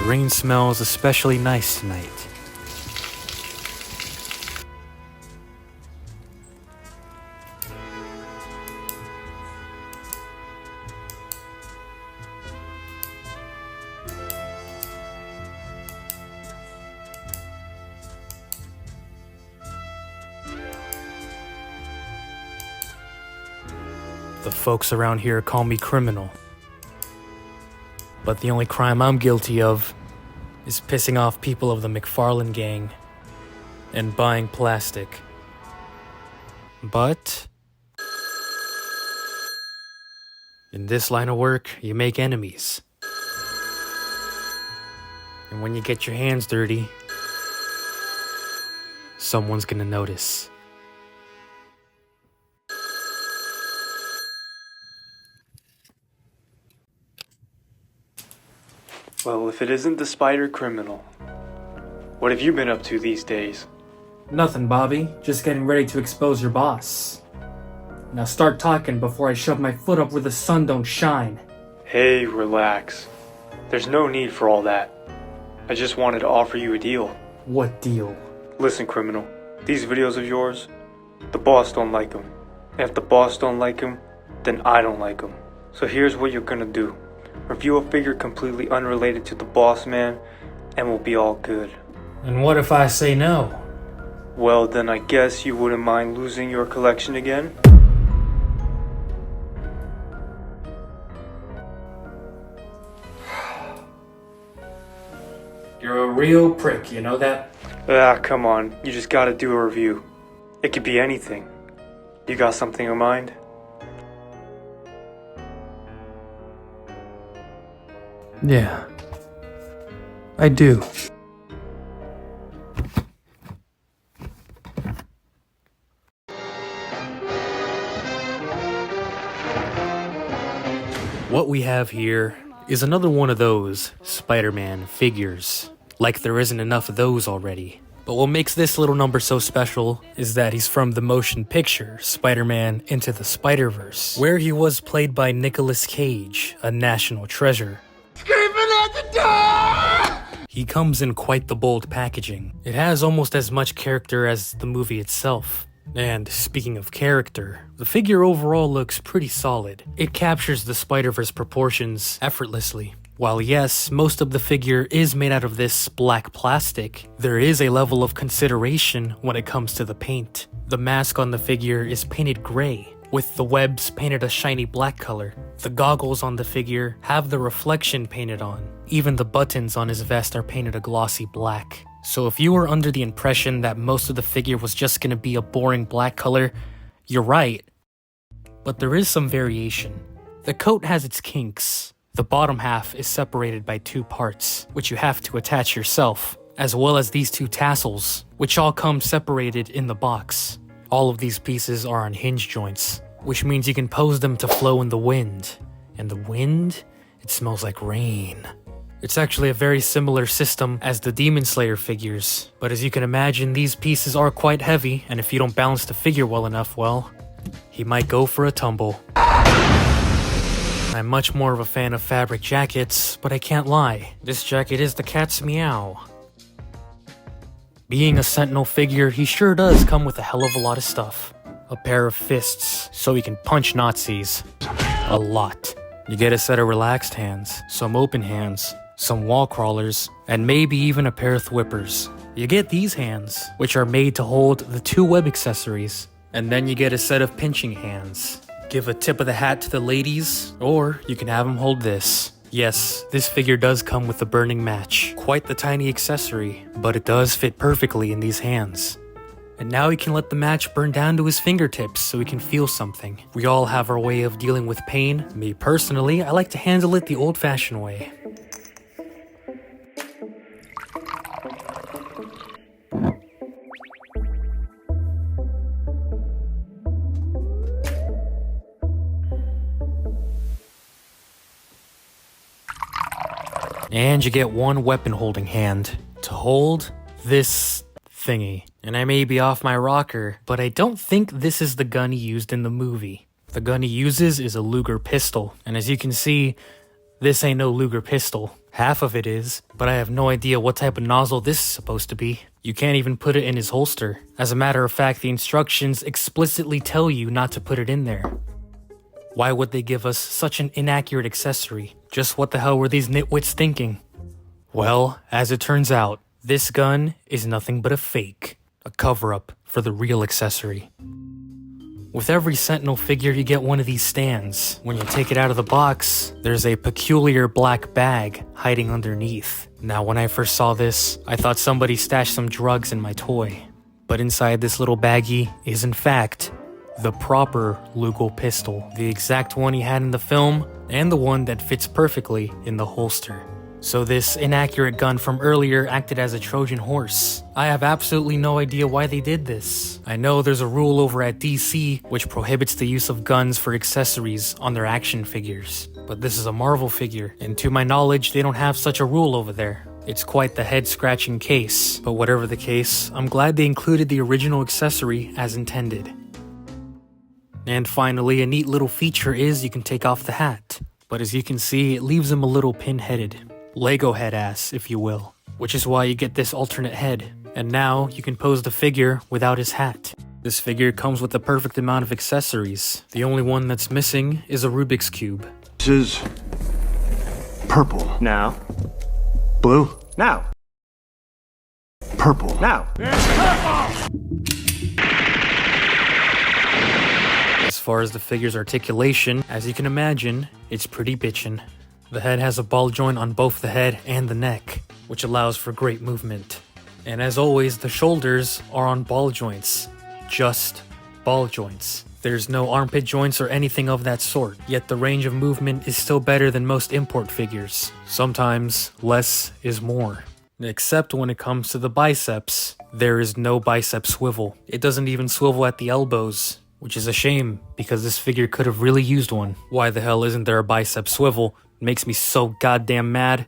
rain smells especially nice tonight. The folks around here call me criminal. But the only crime I'm guilty of is pissing off people of the McFarlane gang and buying plastic. But in this line of work, you make enemies. And when you get your hands dirty, someone's gonna notice. Well, if it isn't the spider criminal, what have you been up to these days? Nothing, Bobby. Just getting ready to expose your boss. Now start talking before I shove my foot up where the sun don't shine. Hey, relax. There's no need for all that. I just wanted to offer you a deal. What deal? Listen, criminal. These videos of yours, the boss don't like them. And if the boss don't like them, then I don't like them. So here's what you're gonna do. Review a figure completely unrelated to the boss man, and we'll be all good. And what if I say no? Well, then I guess you wouldn't mind losing your collection again? You're a real prick, you know that? Ah, come on. You just gotta do a review. It could be anything. You got something in mind? Yeah, I do. What we have here is another one of those Spider-Man figures. Like there isn't enough of those already. But what makes this little number so special is that he's from the motion picture Spider-Man Into the Spiderverse, where he was played by Nicolas Cage, a national treasure. He comes in quite the bold packaging. It has almost as much character as the movie itself. And speaking of character, the figure overall looks pretty solid. It captures the Spiderverse proportions effortlessly. While yes, most of the figure is made out of this black plastic, there is a level of consideration when it comes to the paint. The mask on the figure is painted gray, with the webs painted a shiny black color. The goggles on the figure have the reflection painted on. Even the buttons on his vest are painted a glossy black. So if you were under the impression that most of the figure was just gonna be a boring black color, you're right. But there is some variation. The coat has its kinks. The bottom half is separated by two parts, which you have to attach yourself, as well as these two tassels, which all come separated in the box. All of these pieces are on hinge joints, which means you can pose them to flow in the wind. And the wind, it smells like rain. It's actually a very similar system as the Demon Slayer figures, but as you can imagine, these pieces are quite heavy, and if you don't balance the figure well enough, well, he might go for a tumble. I'm much more of a fan of fabric jackets, but I can't lie, this jacket is the cat's Meow. Being a Sentinel figure, he sure does come with a hell of a lot of stuff. A pair of fists, so he can punch Nazis. A lot. You get a set of relaxed hands, some open hands, some wall crawlers, and maybe even a pair of thwippers. You get these hands, which are made to hold the two web accessories, and then you get a set of pinching hands. Give a tip of the hat to the ladies, or you can have them hold this. Yes, this figure does come with a burning match. Quite the tiny accessory, but it does fit perfectly in these hands. And now he can let the match burn down to his fingertips so he can feel something. We all have our way of dealing with pain. Me personally, I like to handle it the old-fashioned way. And you get one weapon-holding hand to hold this thingy. And I may be off my rocker, but I don't think this is the gun he used in the movie. The gun he uses is a Luger pistol, and as you can see, this ain't no Luger pistol. Half of it is, but I have no idea what type of nozzle this is supposed to be. You can't even put it in his holster. As a matter of fact, the instructions explicitly tell you not to put it in there. Why would they give us such an inaccurate accessory? Just what the hell were these nitwits thinking? Well, as it turns out, this gun is nothing but a fake. A cover-up for the real accessory. With every Sentinel figure, you get one of these stands. When you take it out of the box, there's a peculiar black bag hiding underneath. Now, when I first saw this, I thought somebody stashed some drugs in my toy. But inside this little baggie is, in fact, the proper Lugal pistol. The exact one he had in the film, and the one that fits perfectly in the holster. So this inaccurate gun from earlier acted as a Trojan horse. I have absolutely no idea why they did this. I know there's a rule over at DC which prohibits the use of guns for accessories on their action figures. But this is a Marvel figure, and to my knowledge, they don't have such a rule over there. It's quite the head-scratching case, but whatever the case, I'm glad they included the original accessory as intended. And finally, a neat little feature is you can take off the hat. But as you can see, it leaves him a little pin-headed. Lego head ass, if you will. Which is why you get this alternate head. And now, you can pose the figure without his hat. This figure comes with the perfect amount of accessories. The only one that's missing is a Rubik's Cube. This is purple. Now. Blue. Now. Purple. Now. As far as the figure's articulation, as you can imagine, it's pretty bitchin'. The head has a ball joint on both the head and the neck, which allows for great movement. And as always, the shoulders are on ball joints. Just ball joints. There's no armpit joints or anything of that sort, yet the range of movement is still better than most import figures. Sometimes, less is more. Except when it comes to the biceps, there is no bicep swivel. It doesn't even swivel at the elbows, which is a shame, because this figure could have really used one. Why the hell isn't there a bicep swivel? It makes me so goddamn mad.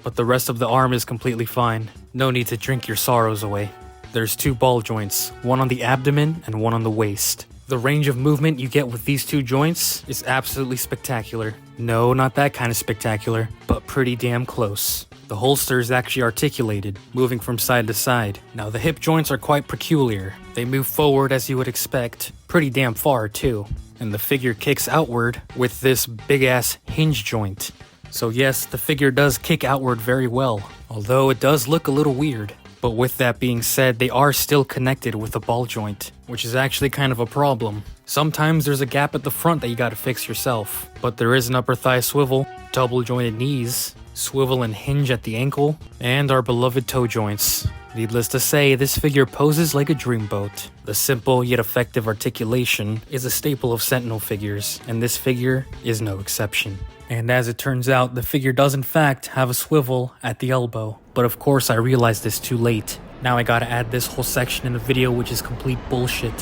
But the rest of the arm is completely fine. No need to drink your sorrows away. There's two ball joints, one on the abdomen and one on the waist. The range of movement you get with these two joints is absolutely spectacular. No, not that kind of spectacular, but pretty damn close. The holster is actually articulated, moving from side to side. Now the hip joints are quite peculiar. They move forward as you would expect, pretty damn far too. And the figure kicks outward with this big ass hinge joint. So yes, the figure does kick outward very well, although it does look a little weird. But with that being said, they are still connected with a ball joint, which is actually kind of a problem. Sometimes there's a gap at the front that you gotta fix yourself, but there is an upper thigh swivel, double jointed knees, swivel and hinge at the ankle, and our beloved toe joints. Needless to say, this figure poses like a dreamboat. The simple yet effective articulation is a staple of Sentinel figures, and this figure is no exception. And as it turns out, the figure does in fact have a swivel at the elbow. But of course I realized this too late. Now I gotta add this whole section in the video, which is complete bullshit.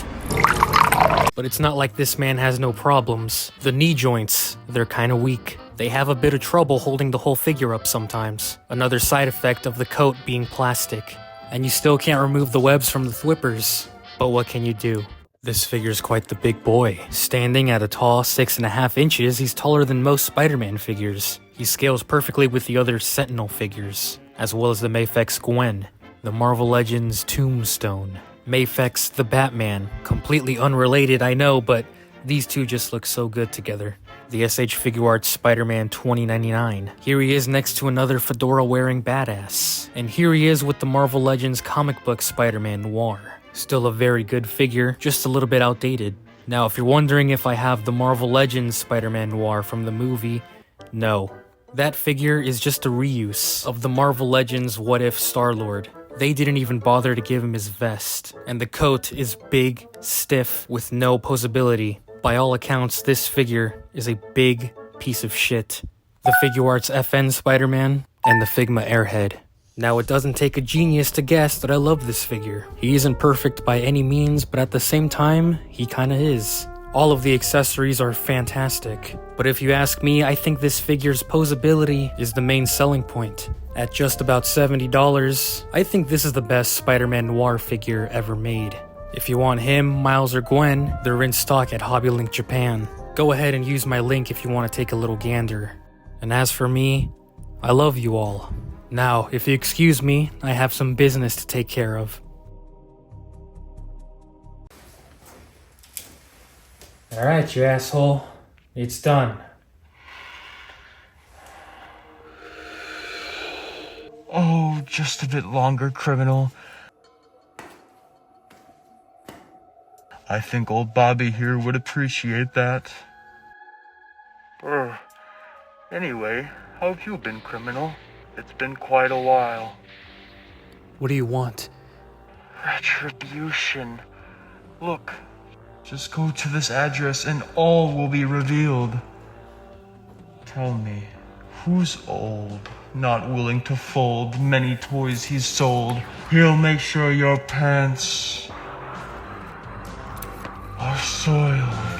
But it's not like this man has no problems. The knee joints, they're kinda weak. They have a bit of trouble holding the whole figure up sometimes. Another side effect of the coat being plastic. And you still can't remove the webs from the thwippers. But what can you do? This figure's quite the big boy. Standing at a tall 6.5 inches, he's taller than most Spider-Man figures. He scales perfectly with the other Sentinel figures, as well as the Mafex Gwen, the Marvel Legends Tombstone, Mafex the Batman. Completely unrelated, I know, but these two just look so good together. The SH Figuarts Spider-Man 2099. Here he is next to another fedora-wearing badass. And here he is with the Marvel Legends comic book Spider-Man Noir. Still a very good figure, just a little bit outdated. Now, if you're wondering if I have the Marvel Legends Spider-Man Noir from the movie, no. That figure is just a reuse of the Marvel Legends What If Star-Lord. They didn't even bother to give him his vest. And the coat is big, stiff, with no posability. By all accounts, this figure is a big piece of shit. The Figuarts FN Spider-Man and the Figma Airhead. Now, it doesn't take a genius to guess that I love this figure. He isn't perfect by any means, but at the same time, he kinda is. All of the accessories are fantastic. But if you ask me, I think this figure's posability is the main selling point. At just about $70, I think this is the best Spider-Man Noir figure ever made. If you want him, Miles, or Gwen, they're in stock at HobbyLink Japan. Go ahead and use my link if you want to take a little gander. And as for me, I love you all. Now, if you excuse me, I have some business to take care of. Alright, you asshole. It's done. Oh, just a bit longer, criminal. I think old Bobby here would appreciate that. Anyway, how have you been, criminal? It's been quite a while. What do you want? Retribution. Look, just go to this address and all will be revealed. Tell me, who's old, not willing to fold many toys he's sold? He'll make sure your pants are soiled.